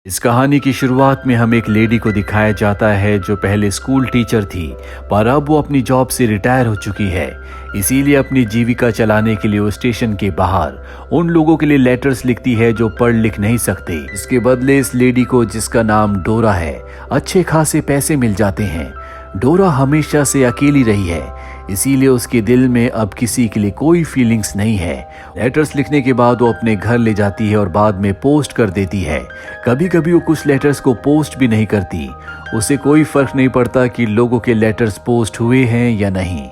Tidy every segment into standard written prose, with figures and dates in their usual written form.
इस कहानी की शुरुआत में हमें एक लेडी को दिखाया जाता है जो पहले स्कूल टीचर थी, पर अब वो अपनी जॉब से रिटायर हो चुकी है। इसीलिए अपनी जीविका चलाने के लिए वो स्टेशन के बाहर उन लोगों के लिए लेटर्स लिखती है जो पढ़ लिख नहीं सकते। इसके बदले इस लेडी को, जिसका नाम डोरा है, अच्छे खासे पैसे मिल जाते हैं। डोरा हमेशा से अकेली रही है, इसीलिए उसके दिल में अब किसी के लिए कोई फीलिंग्स नहीं है। लेटर्स लिखने के बाद वो अपने घर ले जाती है और बाद में पोस्ट कर देती है। कभी कभी वो कुछ लेटर्स को पोस्ट भी नहीं करती। उसे कोई फर्क नहीं पड़ता कि लोगों के लेटर्स पोस्ट हुए हैं या नहीं।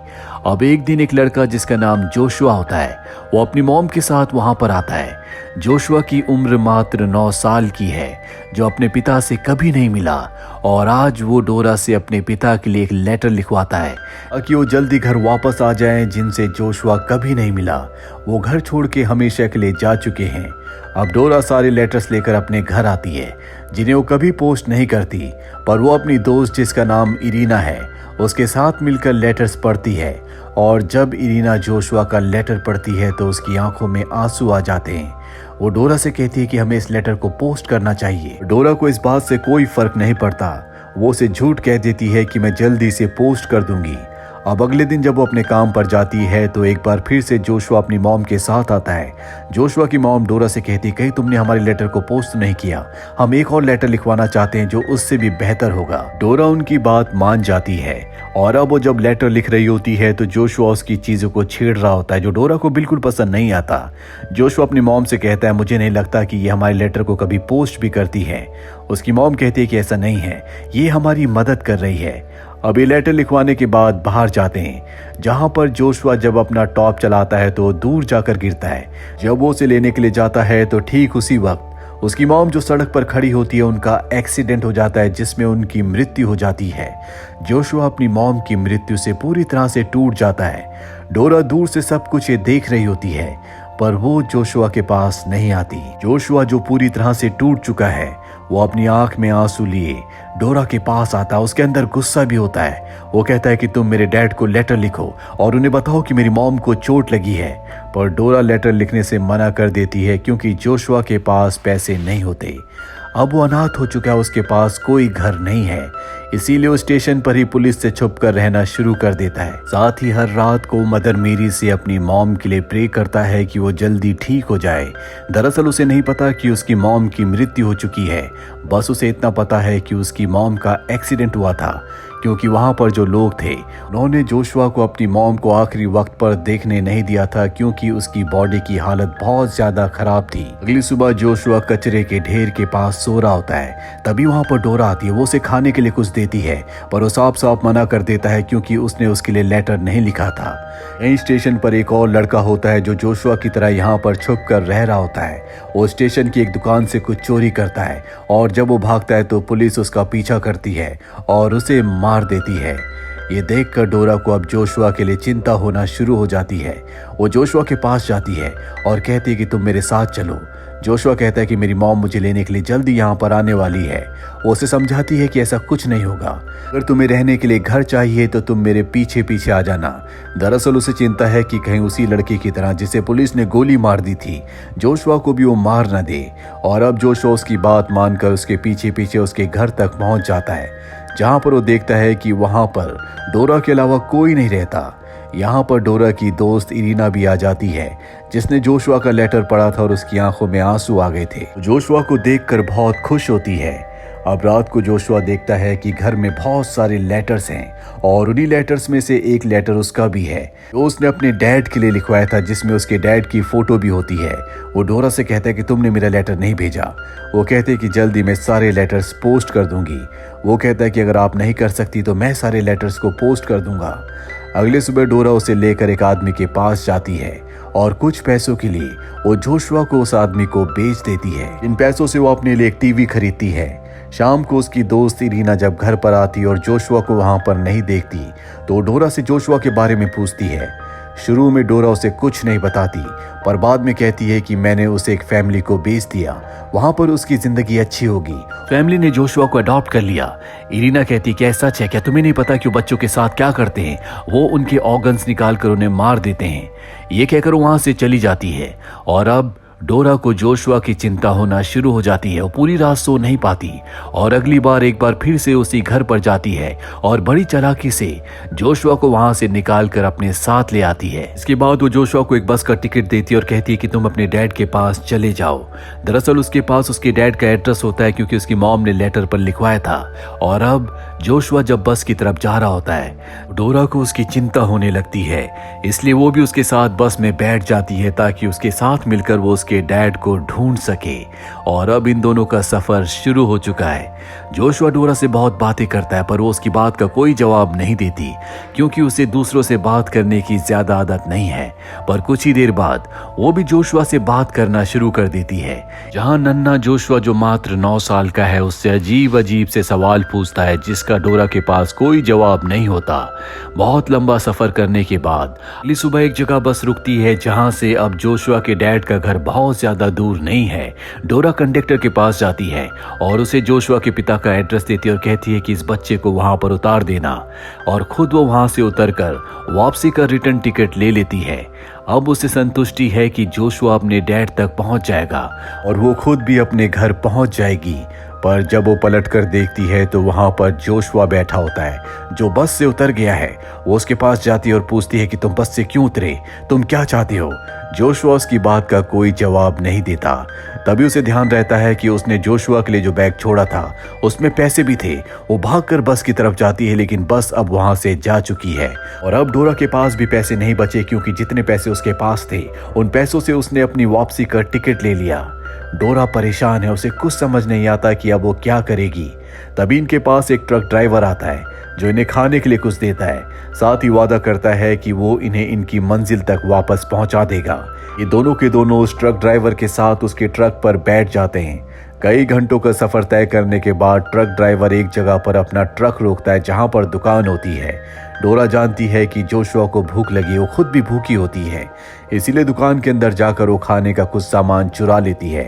अब एक दिन एक लड़का जिसका नाम जोशुआ होता है, वो अपनी मॉम के साथ वहां पर आता है। जोशुआ की उम्र मात्र 9 साल की है, जो अपने पिता से कभी नहीं मिला, और आज वो डोरा से अपने पिता के लिए एक लेटर लिखवाता है कि वो जल्दी घर वापस आ जाएं, जिनसे जोशुआ कभी नहीं मिला। वो घर छोड़ के हमेशा के लिए जा चुके हैं। अब डोरा सारे लेटर्स लेकर अपने घर आती है, जिन्हें वो कभी पोस्ट नहीं करती, पर वो अपनी दोस्त जिसका नाम इरीना है, उसके साथ मिलकर लेटर्स पढ़ती है। और जब इरीना जोशुआ का लेटर पढ़ती है तो उसकी आंखों में आंसू आ जाते हैं। वो डोरा से कहती है कि हमें इस लेटर को पोस्ट करना चाहिए। डोरा को इस बात से कोई फर्क नहीं पड़ता। वो उसे झूठ कह देती है कि मैं जल्दी से पोस्ट कर दूंगी। अब अगले दिन जब वो अपने काम पर जाती है तो एक बार फिर से जोशुआ अपनी मॉम के साथ आता है। जोशुआ की मॉम डोरा से कहती, कहीं तुमने हमारे लेटर को पोस्ट नहीं किया, हम एक और लेटर लिखवाना चाहते हैं जो उससे भी बेहतर होगा। डोरा उनकी बात मान जाती है, और अब वो जब लेटर लिख रही होती है तो जोशुआ उसकी चीजों को छेड़ रहा होता है, जो डोरा को बिल्कुल पसंद नहीं आता। जोशुआ अपनी मॉम से कहता है, मुझे नहीं लगता कि ये हमारे लेटर को कभी पोस्ट भी करती है। उसकी मॉम कहती है कि ऐसा नहीं है, ये हमारी मदद कर रही है। अब ये लेटर लिखवाने के बाद बाहर जाते हैं, जहां पर जोशुआ जब अपना टॉप चलाता है तो दूर जाकर गिरता है। जब वो उसे लेने के लिए जाता है तो ठीक उसी वक्त उसकी मॉम जो सड़क पर खड़ी होती है, उनका एक्सीडेंट हो जाता है, जिसमें उनकी मृत्यु हो जाती है। जोशुआ अपनी मॉम की मृत्यु से पूरी तरह से टूट जाता है। डोरा दूर से सब कुछ ये देख रही होती है, पर वो जोशुआ के पास नहीं आती। जोशुआ जो पूरी तरह से टूट चुका है, वो अपनी आंख में आंसू लिए डोरा के पास आता है। उसके अंदर गुस्सा भी होता है। वो कहता है कि तुम मेरे डैड को लेटर लिखो और उन्हें बताओ कि मेरी मॉम को चोट लगी है, पर डोरा लेटर लिखने से मना कर देती है क्योंकि जोशुआ के पास पैसे नहीं होते। अब वो अनाथ हो चुका है, उसके पास कोई घर नहीं है, इसीलिए वो स्टेशन पर ही पुलिस से छुपकर रहना शुरू कर देता है। साथ ही हर रात को मदर मेरी से अपनी मॉम के लिए प्रे करता है कि वो जल्दी ठीक हो जाए। दरअसल उसे नहीं पता कि उसकी मॉम की मृत्यु हो चुकी है, बस उसे इतना पता है कि उसकी मॉम का एक्सीडेंट हुआ था, क्योंकि वहां पर जो लोग थे उन्होंने जोशुआ को अपनी मॉम को आखिरी वक्त पर देखने नहीं दिया था, क्योंकि उसकी बॉडी की हालत बहुत ज्यादा खराब थी। अगली सुबह जोशुआ कचरे के ढेर के पास सो रहा होता है, तभी वहां पर डोरा आती है। वो उसे खाने के लिए कुछ देती है, पर वो साफ साफ मना कर देता है क्योंकि उसने उसके लिए लेटर नहीं लिखा था। यहीं स्टेशन पर एक और लड़का होता है जो जोशुआ की तरह यहाँ पर छुप कर रह रहा होता है। वो स्टेशन की एक दुकान से कुछ चोरी करता है, और जब वो भागता है तो पुलिस उसका पीछा करती है और उसे मार देती है। ये देखकर डोरा को अब जोशुआ के लिए चिंता होना शुरू हो जाती है। वो जोशुआ के पास जाती है और कहती है कि तुम मेरे साथ चलो। जोशुआ कहता है कि मेरी मॉम मुझे लेने के लिए जल्दी यहाँ पर आने वाली है। वो उसे समझाती है कि ऐसा कुछ नहीं होगा, अगर तुम्हें रहने के लिए घर चाहिए तो तुम मेरे पीछे पीछे आ जाना। दरअसल उसे चिंता है कि कहीं उसी लड़के की तरह जिसे पुलिस ने गोली मार दी थी, जोशुआ को भी वो मार न दे। और अब जोशुआ उसकी बात मानकर उसके पीछे पीछे उसके घर तक पहुंच जाता है, जहां पर वो देखता है कि वहां पर डोरा के अलावा कोई नहीं रहता। यहाँ पर डोरा की दोस्त इरीना भी आ जाती है, जिसने जोशुआ का लेटर पढ़ा था और उसकी आंखों में आंसू आ गए थे। जोशुआ को देखकर बहुत खुश होती है। अब रात को जोशुआ देखता है कि घर में बहुत सारे लेटर्स हैं, और उन्हीं लेटर्स में से एक लेटर उसका भी है, जो उसने अपने डैड के लिए लिखवाया था, जिसमें उसके डैड की फोटो भी होती है। वो डोरा से कहता है कि तुमने मेरा लेटर नहीं भेजा। वो कहते हैं कि जल्दी मैं सारे लेटर्स पोस्ट कर दूंगी। वो कहता है कि अगर आप नहीं कर सकती तो मैं सारे लेटर्स को पोस्ट कर दूंगा। अगले सुबह डोरा उसे लेकर एक आदमी के पास जाती है, और कुछ पैसों के लिए वो जोशुआ को उस आदमी को बेच देती है। इन पैसों से वो अपने लिए एक टीवी खरीदती है। शाम को उसकी दोस्त इरीना जब घर पर आती और जोशुआ को वहां पर नहीं देखती, तो डोरा से जोशुआ के बारे में पूछती है। शुरू में डोरा उसे कुछ नहीं बताती, पर बाद में कहती है कि मैंने उसे एक फैमिली को बेच दिया, वहां पर उसकी जिंदगी अच्छी होगी। फैमिली ने जोशुआ को अडॉप्ट कर लिया। इरीना कहती क्या सच है? क्या तुम्हें नहीं पता कि वो बच्चों के साथ क्या करते हैं? वो उनके ऑर्गन्स निकाल कर उन्हें मार देते हैं। ये कहकर वहां से चली जाती है, और अब डोरा को जोशुआ की चिंता होना शुरू हो जाती है। वो पूरी रात सो नहीं पाती और अगली बार एक बार फिर से उसी घर पर जाती है और बड़ी चालाकी से जोशुआ को वहां से निकाल कर अपने साथ ले आती है। इसके बाद वो जोशुआ को एक बस का टिकट देती है और कहती है कि तुम अपने डैड के पास चले जाओ। दरअसल उसके पास उसके डैड का एड्रेस होता है क्योंकि उसकी मॉम ने लेटर पर लिखवाया था। और अब जोशुआ जब बस की तरफ जा रहा होता है, डोरा को उसकी चिंता होने लगती है, इसलिए वो भी उसके साथ बस में बैठ जाती है ताकि उसके साथ मिलकर वो उसके डैड को ढूंढ सके। और अब इन दोनों का सफर शुरू हो चुका है। जोशुआ डोरा से बहुत बातें करता है पर वो उसकी बात का कोई जवाब नहीं देती क्योंकि उसे दूसरों से बात करने की ज्यादा आदत नहीं है। पर कुछ ही देर बाद वो भी जोशुआ से बात करना शुरू कर देती है, जहां नन्हा जोशुआ जो मात्र 9 साल का है उससे अजीब अजीब से सवाल पूछता है जिसका डोरा के पास कोई जवाब नहीं होता। बहुत लंबा सफर करने के बाद अगली सुबह एक जगह बस रुकती है जहां से अब जोशुआ के डैड का घर बहुत ज्यादा दूर नहीं है। डोरा कंडक्टर के पास जाती है और उसे जोशुआ के पिता का एड्रेस देती है और कहती है कि इस बच्चे को वहां पर उतार देना, और खुद वो वहां से उतरकर वापसी का रिटर्न टिकट ले लेती है। अब उसे संतुष्टि है कि जोशुआ अपने डैड तक पहुंच जाएगा और वो खुद भी अपने घर पहुंच जाएगी। पर जब वो पलट कर देखती है तो वहां पर जोशुआ बैठा होता है जो बस से उतर गया है। वो उसके पास जाती है और पूछती है कि तुम बस से क्यों उतरे, तुम क्या चाहते हो। जोशुआ उसकी बात का कोई जवाब नहीं देता। तभी उसे ध्यान रहता है कि उसने जोशुआ के लिए जो बैग छोड़ा था उसमें पैसे भी थे। वो भागकर बस की तरफ जाती है लेकिन बस अब वहां से जा चुकी है और अब डोरा के पास भी पैसे नहीं बचे क्योंकि जितने पैसे उसके पास थे उन पैसों से उसने अपनी वापसी का टिकट ले लिया। डोरा परेशान है, उसे कुछ समझ नहीं आता कि अब वो क्या करेगी। तभी इनके पास एक ट्रक ड्राइवर आता है जो इन्हें खाने के लिए कुछ देता है, साथ ही वादा करता है कि वो इन्हें इनकी मंजिल तक वापस पहुंचा देगा। ये दोनों के दोनों उस ट्रक ड्राइवर के साथ उसके ट्रक पर बैठ जाते हैं। कई घंटों का सफर तय करने के बाद ट्रक ड्राइवर एक जगह पर अपना ट्रक रोकता है जहां पर दुकान होती है। डोरा जानती है कि जोशुआ को भूख लगी, वो खुद भी भूखी होती है, इसीलिए दुकान के अंदर जाकर वो खाने का कुछ सामान चुरा लेती है।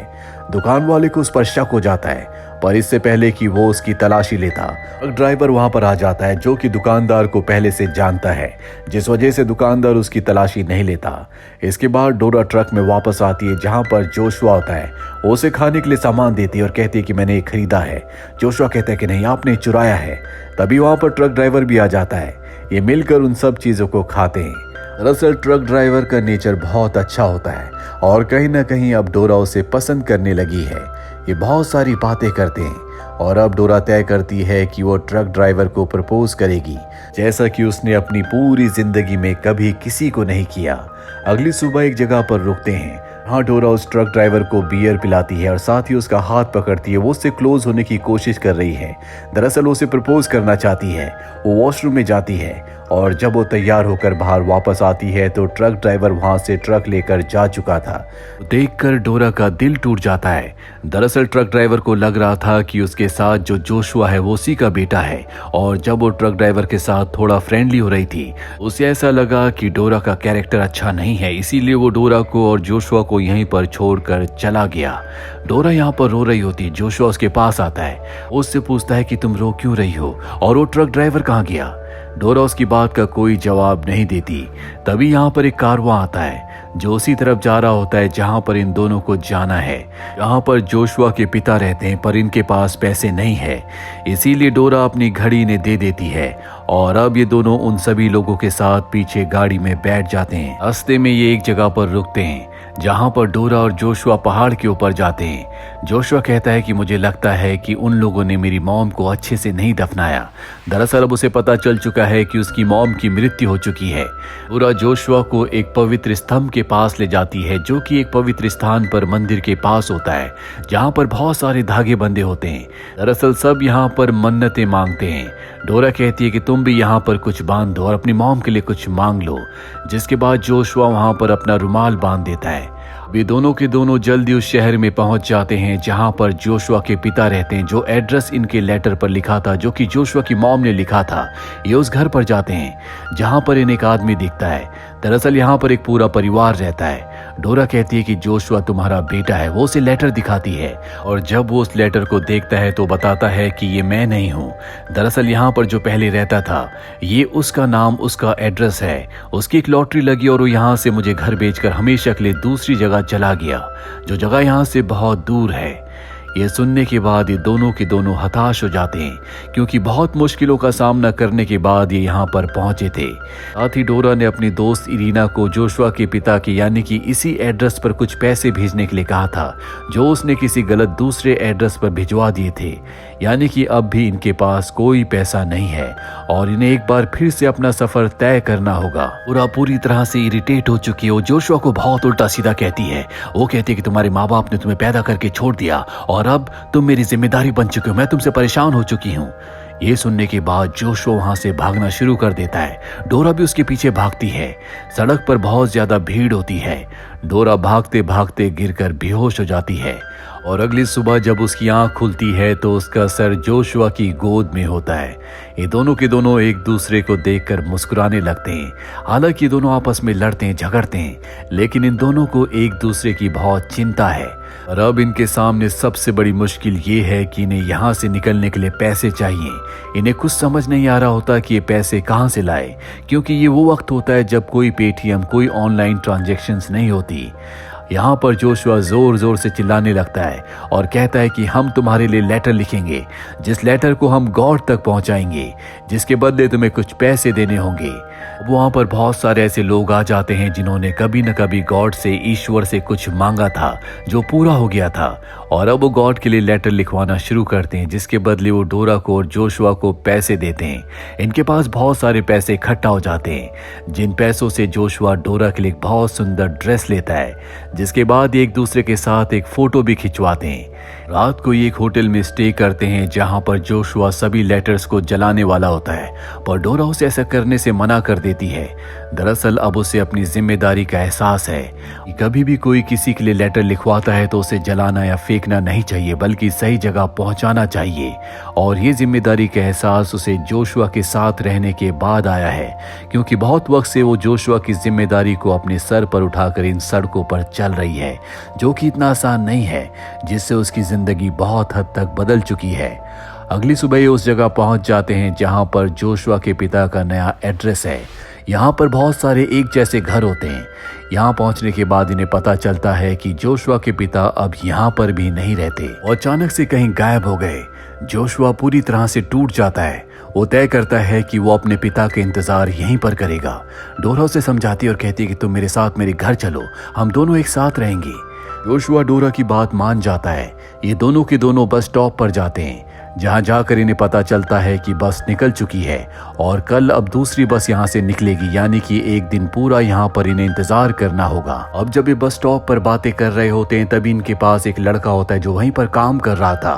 दुकान वाले को उस पर शक हो जाता है पर इससे पहले कि वो उसकी तलाशी लेता, ट्रक ड्राइवर वहां पर आ जाता है जो कि दुकानदार को पहले से जानता है, जिस वजह से दुकानदार उसकी तलाशी नहीं लेता। इसके बाद डोरा ट्रक में वापस आती है जहां पर जोशुआ होता है। वो उसे खाने के लिए सामान देती है और कहती है कि मैंने ये खरीदा है। जोशुआ कहता है कि नहीं, आपने चुराया है। तभी वहां पर ट्रक ड्राइवर भी आ जाता है। ये मिलकर उन सब चीजों को खाते हैं। दरअसल ट्रक ड्राइवर का नेचर बहुत अच्छा होता है और कहीं ना कहीं अब डोरा उसे पसंद करने लगी है। ये बहुत सारी बातें करते हैं और अब डोरा तय करती है कि वो ट्रक ड्राइवर को प्रपोज करेगी, जैसा कि उसने अपनी पूरी जिंदगी में कभी किसी को नहीं किया। अगली सुबह एक जगह पर रुकते हैं। हाँ, डोरा उस ट्रक ड्राइवर को बियर पिलाती है और साथ ही उसका हाथ पकड़ती है। वो उससे क्लोज होने की कोशिश कर रही है। दरअसल वो उसे प्रपोज करना चाहती है। वो वॉशरूम में जाती है और जब वो तैयार होकर बाहर वापस आती है तो ट्रक ड्राइवर वहां से ट्रक लेकर जा चुका था। देखकर डोरा का दिल टूट जाता है। दरअसल ट्रक ड्राइवर को लग रहा था कि उसके साथ जो जोशुआ है वो उसी का बेटा है, और जब वो ट्रक ड्राइवर के साथ थोड़ा फ्रेंडली हो रही थी उसे ऐसा लगा कि डोरा का कैरेक्टर अच्छा नहीं है, इसीलिए वो डोरा को और जोशुआ को यहीं पर छोड़कर चला गया। डोरा यहाँ पर रो रही होती। जोशुआ उसके पास आता है, उससे पूछता है कि तुम रो क्यों रही हो और वो ट्रक ड्राइवर कहाँ गया। डोरा उसकी बात का कोई जवाब नहीं देती। तभी यहाँ पर एक कारवां आता है जो उसी तरफ जा रहा होता है जहाँ पर इन दोनों को जाना है। यहाँ पर जोशुआ के पिता रहते हैं पर इनके पास पैसे नहीं है, इसीलिए डोरा अपनी घड़ी इन्हें दे देती है और अब ये दोनों उन सभी लोगों के साथ पीछे गाड़ी में बैठ जाते हैं। रास्ते में ये एक जगह पर रुकते हैं जहां पर डोरा और जोशुआ पहाड़ के ऊपर जाते हैं। जोशुआ कहता है कि मुझे लगता है कि उन लोगों ने मेरी मॉम को अच्छे से नहीं दफनाया। दरअसल अब उसे पता चल चुका है कि उसकी मॉम की मृत्यु हो चुकी है। डोरा जोशुआ को एक पवित्र स्तंभ के पास ले जाती है जो कि एक पवित्र स्थान पर मंदिर के पास होता है जहां पर बहुत सारे धागे बंधे होते हैं। दरअसल सब यहाँ पर मन्नतें मांगते हैं। डोरा कहती है कि तुम भी यहाँ पर कुछ बांध दो और अपनी मॉम के लिए कुछ मांग लो, जिसके बाद जोशुआ वहां पर अपना रुमाल बांध देता है। वे दोनों के दोनों जल्दी उस शहर में पहुंच जाते हैं जहां पर जोशुआ के पिता रहते हैं, जो एड्रेस इनके लेटर पर लिखा था जो कि जोशुआ की मॉम ने लिखा था। ये उस घर पर जाते हैं जहां पर इन्हें एक आदमी दिखता है। दरअसल यहाँ पर एक पूरा परिवार रहता है। डोरा कहती है कि जोशुआ तुम्हारा बेटा है। वो उसे लेटर दिखाती है और जब वो उस लेटर को देखता है तो बताता है कि ये मैं नहीं हूँ। दरअसल यहाँ पर जो पहले रहता था ये उसका नाम, उसका एड्रेस है। उसकी एक लॉटरी लगी और वो यहाँ से मुझे घर भेजकर हमेशा के लिए दूसरी जगह चला गया, जो जगह यहाँ से बहुत दूर है। ये सुनने के बाद ये दोनों के दोनों हताश हो जाते हैं, क्योंकि बहुत मुश्किलों का सामना करने के बाद ये यहाँ पर पहुंचे थे। साथ ही डोरा ने अपनी दोस्त इरीना को जोशुआ के पिता के यानी कि इसी एड्रेस पर कुछ पैसे भेजने के लिए कहा था, जो उसने किसी गलत दूसरे एड्रेस पर भिजवा दिए थे। यानी कि अब भी इनके पास कोई पैसा नहीं है और इन्हें एक बार फिर से अपना सफर तय करना होगा। पूरा पूरी तरह से इरिटेट हो चुकी है। वो जोशुआ को बहुत उल्टा सीधा कहती है। वो कहती है कि तुम्हारे माँ बाप ने तुम्हें पैदा करके छोड़ दिया और अब तुम मेरी जिम्मेदारी बन चुके हो, मैं तुमसे परेशान हो चुकी हूँ। ये सुनने के बाद जोशुआ वहां से भागना शुरू कर देता है। डोरा भी उसके पीछे भागती है। सड़क पर बहुत ज्यादा भीड़ होती है। डोरा भागते भागते गिरकर बेहोश हो जाती है और अगली सुबह जब उसकी आंख खुलती है तो उसका सर जोशुआ की गोद में होता है। ये दोनों के दोनों एक दूसरे को देखकर मुस्कुराने लगते हैं। हालांकि ये दोनों आपस में लड़ते हैं, झगड़ते हैं, लेकिन इन दोनों को एक दूसरे की बहुत चिंता है। और अब इनके सामने सबसे बड़ी मुश्किल ये है कि इन्हें यहाँ से निकलने के लिए पैसे चाहिए। इन्हें कुछ समझ नहीं आ रहा होता कि ये पैसे कहाँ से लाए, क्योंकि ये वो वक्त होता है जब कोई पेटीएम, कोई ऑनलाइन ट्रांजैक्शंस नहीं होती। यहाँ पर जोशुआ जोर जोर से चिल्लाने लगता है और कहता है कि हम तुम्हारे लिए लेटर लिखेंगे, जिस लेटर को हम गॉड तक पहुँचाएंगे, जिसके बदले तुम्हें कुछ पैसे देने होंगे। वहाँ पर बहुत सारे ऐसे लोग आ जाते हैं जिन्होंने कभी न कभी गॉड से, ईश्वर से कुछ मांगा था जो पूरा हो गया था, और अब वो गॉड के लिए लेटर लिखवाना शुरू करते हैं, जिसके बदले वो डोरा को और जोशुआ को पैसे देते हैं। इनके पास बहुत सारे पैसे इकट्ठा हो जाते हैं, जिन पैसों से जोशुआ डोरा के लिए एक बहुत सुंदर ड्रेस लेता है, जिसके बाद एक दूसरे के साथ एक फोटो भी खिंचवाते हैं। रात को ये एक होटल में स्टे करते हैं जहां पर जोशुआ सभी लेटर्स को जलाने वाला होता है, पर डोरा उसे ऐसा करने से मना कर देती है। दरअसल अब उसे अपनी जिम्मेदारी का एहसास है कि कभी भी कोई किसी के लिए लेटर लिखवाता है तो उसे जलाना या फेंकना नहीं चाहिए, बल्कि सही जगह पहुंचाना चाहिए। और ये जिम्मेदारी का एहसास उसे जोशुआ के साथ रहने के बाद आया है, क्योंकि बहुत वक्त से वो जोशुआ की जिम्मेदारी को अपने सर पर उठाकर इन सड़कों पर चल रही है, जो कि इतना आसान नहीं है, जिससे उसकी जिंदगी बहुत हद तक बदल चुकी है। अगली सुबह ये उस जगह पहुंच जाते हैं जहां पर जोशुआ के पिता का नया एड्रेस है। यहाँ पर बहुत सारे एक जैसे घर होते हैं। यहाँ पहुंचने के बाद इन्हें पता चलता है कि जोशुआ के पिता अब यहाँ पर भी नहीं रहते और अचानक से कहीं गायब हो गए। जोशुआ पूरी तरह से टूट जाता है। वो तय करता है कि वो अपने पिता के इंतजार यहीं पर करेगा। डोरा उसे समझाती है और कहती है कि तुम मेरे साथ मेरे घर चलो, हम दोनों एक साथ रहेंगे। जोशुआ डोरा की बात मान जाता है। ये दोनों के दोनों बस स्टॉप पर जाते हैं, जहां जाकर इन्हें पता चलता है कि बस निकल चुकी है और कल अब दूसरी बस यहां से निकलेगी, यानी कि एक दिन पूरा यहां पर इन्हें इंतजार करना होगा। अब जब ये बस स्टॉप पर बातें कर रहे होते हैं तभी इनके पास एक लड़का होता है जो वहीं पर काम कर रहा था।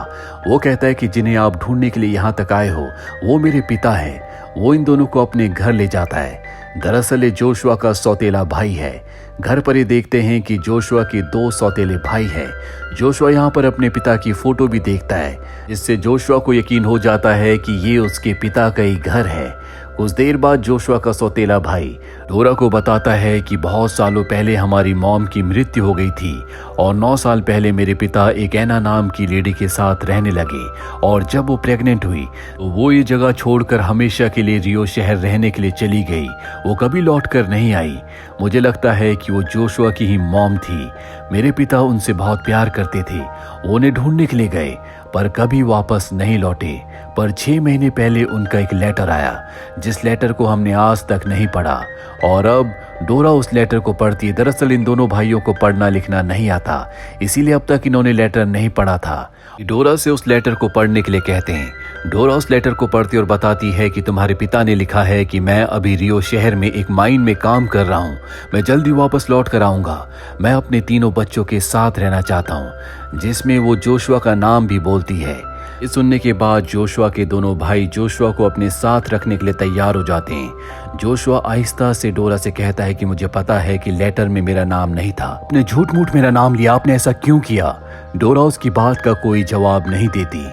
वो कहता है कि जिन्हें आप ढूंढने के लिए यहाँ तक आए हो वो मेरे पिता है। वो इन दोनों को अपने घर ले जाता है। दरअसल ये जोशुआ का सौतेला भाई है। घर पर ये देखते हैं कि जोशुआ के 2 सौतेले भाई हैं। जोशुआ यहाँ पर अपने पिता की फोटो भी देखता है, जिससे जोशुआ को यकीन हो जाता है कि ये उसके पिता का ही घर है। कुछ देर बाद जोशुआ का सौतेला भाई डोरा को बताता है कि बहुत सालों पहले हमारी मॉम की मृत्यु हो गई थी और 9 साल पहले मेरे पिता एक ऐना नाम की लेडी के साथ रहने लगे, और जब वो प्रेग्नेंट हुई तो वो ये जगह छोड़कर हमेशा के लिए रियो शहर रहने के लिए चली गई। वो कभी लौट कर नहीं आई। मुझे लगता है कि वो जोशुआ की ही मॉम थी। मेरे पिता उनसे बहुत प्यार करते थे। वो उन्हें ढूंढने के लिए गए पर कभी वापस नहीं लौटे। पर 6 महीने पहले उनका एक लेटर आया, जिस लेटर को हमने आज तक नहीं पढ़ा, और अब डोरा उस लेटर को पढ़ती है। दरअसल इन दोनों भाइयों को पढ़ना लिखना नहीं आता, इसीलिए अब तक इन्होंने लेटर नहीं पढ़ा था। डोरा से उस लेटर को पढ़ने के लिए कहते हैं। डोरा उस लेटर को पढ़ती और बताती है कि तुम्हारे पिता ने लिखा है कि मैं अभी रियो शहर में एक माइन में काम कर रहा हूँ, मैं जल्दी वापस लौट कर आऊँगा। मैं अपने 3 बच्चों के साथ रहना चाहता हूँ, जिसमें वो जोशुआ का नाम भी बोलती है। ये सुनने के बाद जोशुआ के दोनों भाई जोशुआ को अपने साथ रखने के लिए तैयार हो जाते हैं। जोशुआ आहिस्ता से डोरा से कहता है कि मुझे पता है कि लेटर में मेरा नाम नहीं था, आपने झूठ मूठ मेरा नाम लिया, आपने ऐसा क्यों किया? डोरा उसकी बात का कोई जवाब नहीं देती।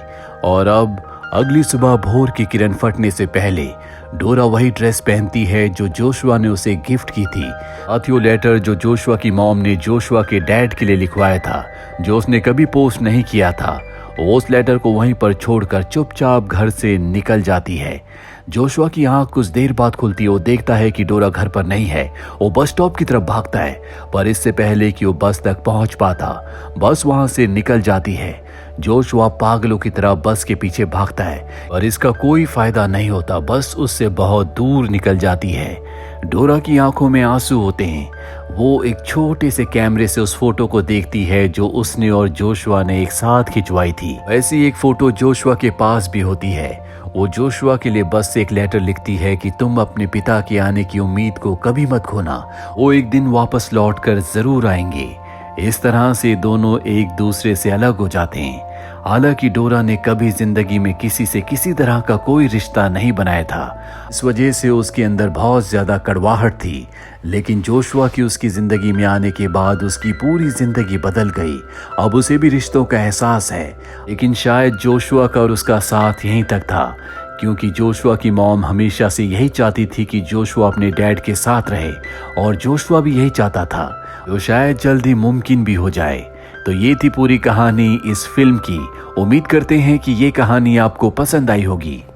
और अब अगली सुबह भोर की किरण फटने से पहले डोरा वही ड्रेस पहनती है जो जोशुआ ने उसे गिफ्ट की थी। साथियों, लेटर जो जोशुआ की मॉम ने जोशुआ के डैड के लिए लिखवाया था, जो उसने कभी पोस्ट नहीं किया था, वो उस लेटर को वहीं पर छोड़कर चुपचाप घर से निकल जाती है। जोशुआ की आंख कुछ देर बाद खुलती है। वो देखता है कि डोरा घर पर नहीं है। वो बस स्टॉप की तरफ भागता है, पर इससे पहले कि वो बस तक पहुंच पाता, बस वहां से निकल जाती है। जोशुआ पागलों की तरह बस के पीछे भागता है, पर इसका कोई फायदा नहीं होता। बस उससे बहुत दूर निकल जाती है। डोरा की आंखों में आंसू होते हैं। वो एक छोटे से कैमरे से उस फोटो को देखती है जो उसने और जोशुआ ने एक साथ खिंचवाई थी। ऐसी एक फोटो जोशुआ के पास भी होती है। वो जोशुआ के लिए बस से एक लेटर लिखती है कि तुम अपने पिता के आने की उम्मीद को कभी मत खोना, वो एक दिन वापस लौट कर जरूर आएंगे। इस तरह से दोनों एक दूसरे से अलग हो जाते हैं। हालांकि डोरा ने कभी जिंदगी में किसी से किसी तरह का कोई रिश्ता नहीं बनाया था। इस वजह से उसके अंदर बहुत ज्यादा कड़वाहट थी। लेकिन जोशुआ की उसकी जिंदगी में आने के बाद उसकी पूरी जिंदगी बदल गई। अब उसे भी रिश्तों का एहसास है। लेकिन शायद जोशुआ का और उसका साथ यहीं तक था, क्योंकि जोशुआ की मॉम हमेशा से यही चाहती थी कि जोशुआ अपने डैड के साथ रहे, और जोशुआ भी यही चाहता था, जो शायद जल्दी मुमकिन भी हो जाए। तो ये थी पूरी कहानी इस फिल्म की। उम्मीद करते हैं कि ये कहानी आपको पसंद आई होगी।